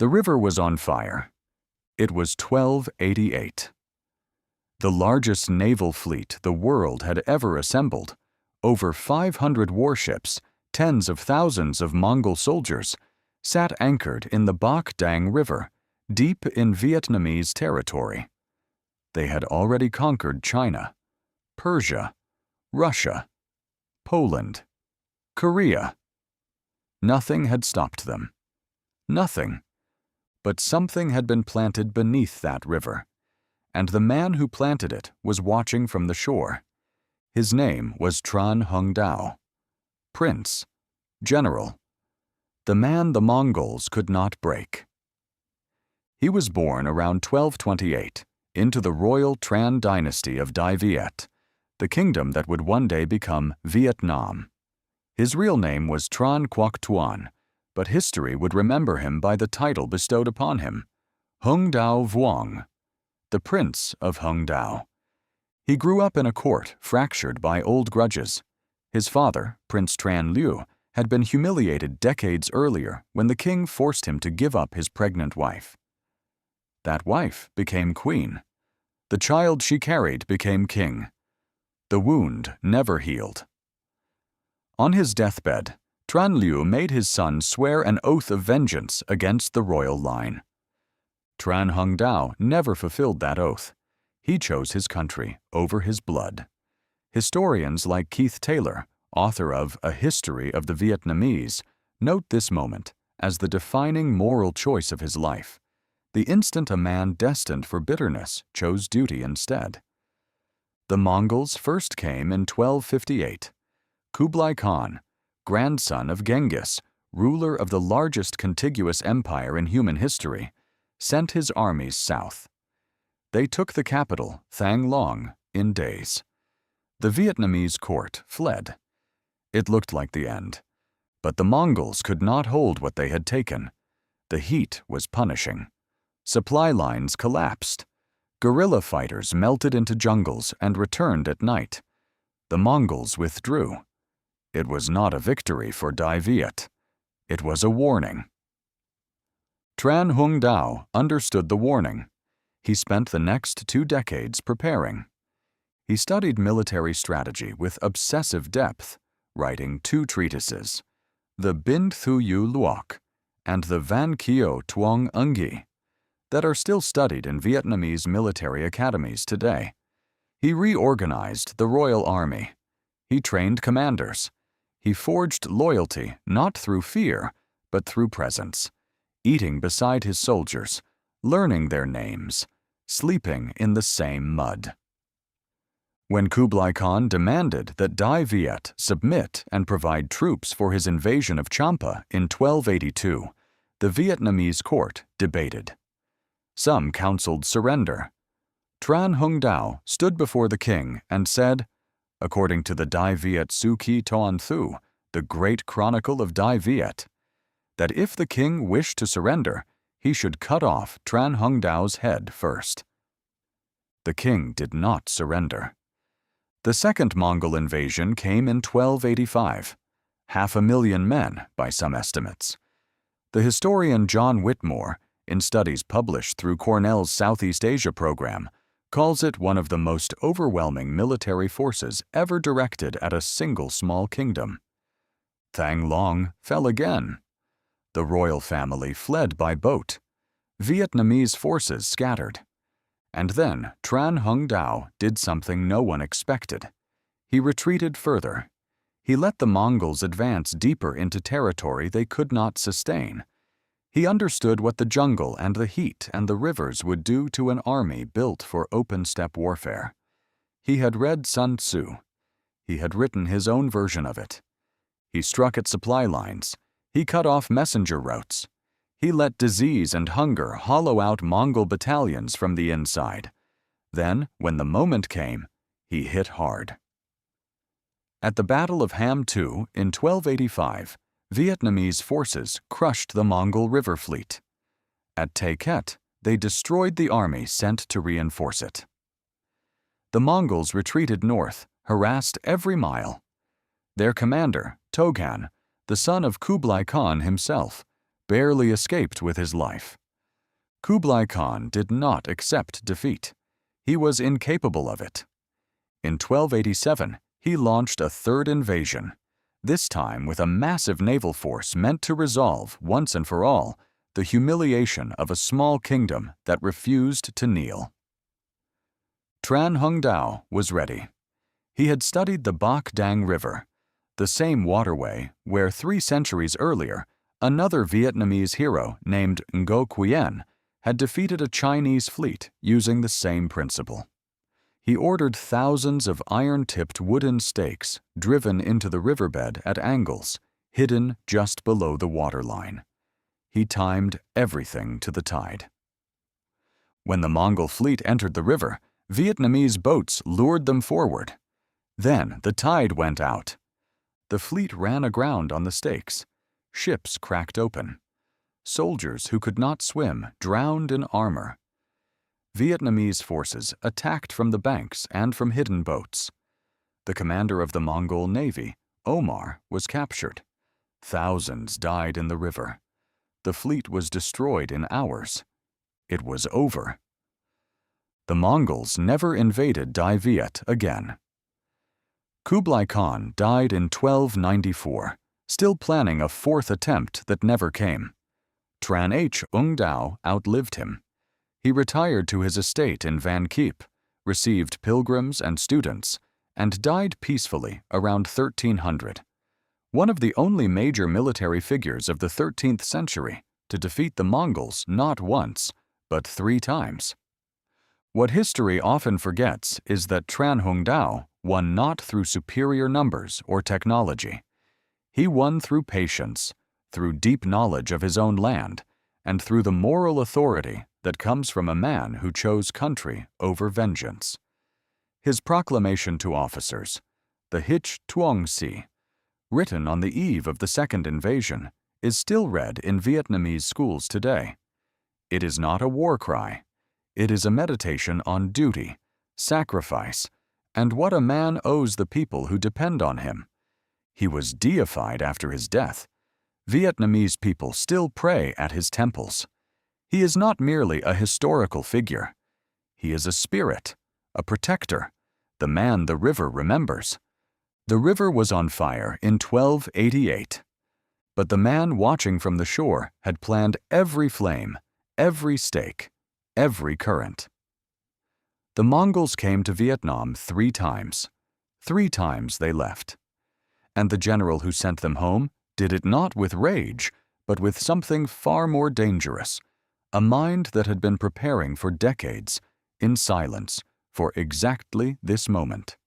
The river was on fire. It was 1288. The largest naval fleet the world had ever assembled, over 500 warships, tens of thousands of Mongol soldiers, sat anchored in the Bach Dang River, deep in Vietnamese territory. They had already conquered China, Persia, Russia, Poland, Korea. Nothing had stopped them. Nothing. But something had been planted beneath that river, and the man who planted it was watching from the shore. His name was Tran Hung Dao, Prince, General, the man the Mongols could not break. He was born around 1228 into the royal Tran dynasty of Viet, the kingdom that would one day become Vietnam. His real name was Tran Quoc Tuan, but history would remember him by the title bestowed upon him, Hung Dao Vuong, the Prince of Hung Dao. He grew up in a court fractured by old grudges. His father, Prince Tran Liu, had been humiliated decades earlier when the king forced him to give up his pregnant wife. That wife became queen. The child she carried became king. The wound never healed. On his deathbed, Tran Liu made his son swear an oath of vengeance against the royal line. Tran Hung Dao never fulfilled that oath. He chose his country over his blood. Historians like Keith Taylor, author of A History of the Vietnamese, note this moment as the defining moral choice of his life. The instant a man destined for bitterness chose duty instead. The Mongols first came in 1258. Kublai Khan, grandson of Genghis, ruler of the largest contiguous empire in human history, sent his armies south. They took the capital, Thang Long, in days. The Vietnamese court fled. It looked like the end. But the Mongols could not hold what they had taken. The heat was punishing. Supply lines collapsed. Guerrilla fighters melted into jungles and returned at night. The Mongols withdrew. It was not a victory for Viet. It was a warning. Tran Hung Dao understood the warning. He spent the next 2 decades preparing. He studied military strategy with obsessive depth, writing 2 treatises, the Bin Thu Yu Luoc and the Van Kio Tuong Ungi, that are still studied in Vietnamese military academies today. He reorganized the Royal Army. He trained commanders. He forged loyalty not through fear, but through presence, eating beside his soldiers, learning their names, sleeping in the same mud. When Kublai Khan demanded that Viet submit and provide troops for his invasion of Champa in 1282, the Vietnamese court debated. Some counseled surrender. Tran Hung Dao stood before the king and said, according to the Viet Su Ki Toan Thu, the great Chronicle of Viet, that if the king wished to surrender, he should cut off Tran Hung Dao's head first. The king did not surrender. The second Mongol invasion came in 1285, 500,000 men by some estimates. The historian John Whitmore, in studies published through Cornell's Southeast Asia program, calls it one of the most overwhelming military forces ever directed at a single small kingdom. Thang Long fell again. The royal family fled by boat. Vietnamese forces scattered. And then Tran Hung Dao did something no one expected. He retreated further. He let the Mongols advance deeper into territory they could not sustain. He understood what the jungle and the heat and the rivers would do to an army built for open-steppe warfare. He had read Sun Tzu. He had written his own version of it. He struck at supply lines. He cut off messenger routes. He let disease and hunger hollow out Mongol battalions from the inside. Then, when the moment came, he hit hard. At the Battle of Ham Tu in 1285, Vietnamese forces crushed the Mongol river fleet. At Tay Ket, they destroyed the army sent to reinforce it. The Mongols retreated north, harassed every mile. Their commander, Toan, the son of Kublai Khan himself, barely escaped with his life. Kublai Khan did not accept defeat. He was incapable of it. In 1287, he launched a third invasion, this time with a massive naval force meant to resolve, once and for all, the humiliation of a small kingdom that refused to kneel. Tran Hung Dao was ready. He had studied the Bach Dang River, the same waterway where 3 centuries earlier, another Vietnamese hero named Quoc had defeated a Chinese fleet using the same principle. He ordered thousands of iron-tipped wooden stakes driven into the riverbed at angles, hidden just below the waterline. He timed everything to the tide. When the Mongol fleet entered the river, Vietnamese boats lured them forward. Then the tide went out. The fleet ran aground on the stakes. Ships cracked open. Soldiers who could not swim drowned in armor. Vietnamese forces attacked from the banks and from hidden boats. The commander of the Mongol Navy, Omar, was captured. Thousands died in the river. The fleet was destroyed in hours. It was over. The Mongols never invaded Dai Viet again. Kublai Khan died in 1294, still planning a 4th attempt that never came. Tran Hung Dao outlived him. He retired to his estate in Van Keep, received pilgrims and students, and died peacefully around 1300. One of the only major military figures of the 13th century to defeat the Mongols not once, but 3 times. What history often forgets is that Tran Hung Dao won not through superior numbers or technology. He won through patience, through deep knowledge of his own land, and through the moral authority that comes from a man who chose country over vengeance. His proclamation to officers, the Hich Tuong Si, written on the eve of the second invasion, is still read in Vietnamese schools today. It is not a war cry. It is a meditation on duty, sacrifice, and what a man owes the people who depend on him. He was deified after his death. Vietnamese people still pray at his temples. He is not merely a historical figure. He is a spirit, a protector, the man the river remembers. The river was on fire in 1288. But the man watching from the shore had planned every flame, every stake, every current. The Mongols came to Vietnam 3 times. 3 times they left. And the general who sent them home did it not with rage, but with something far more dangerous, a mind that had been preparing for decades, in silence, for exactly this moment.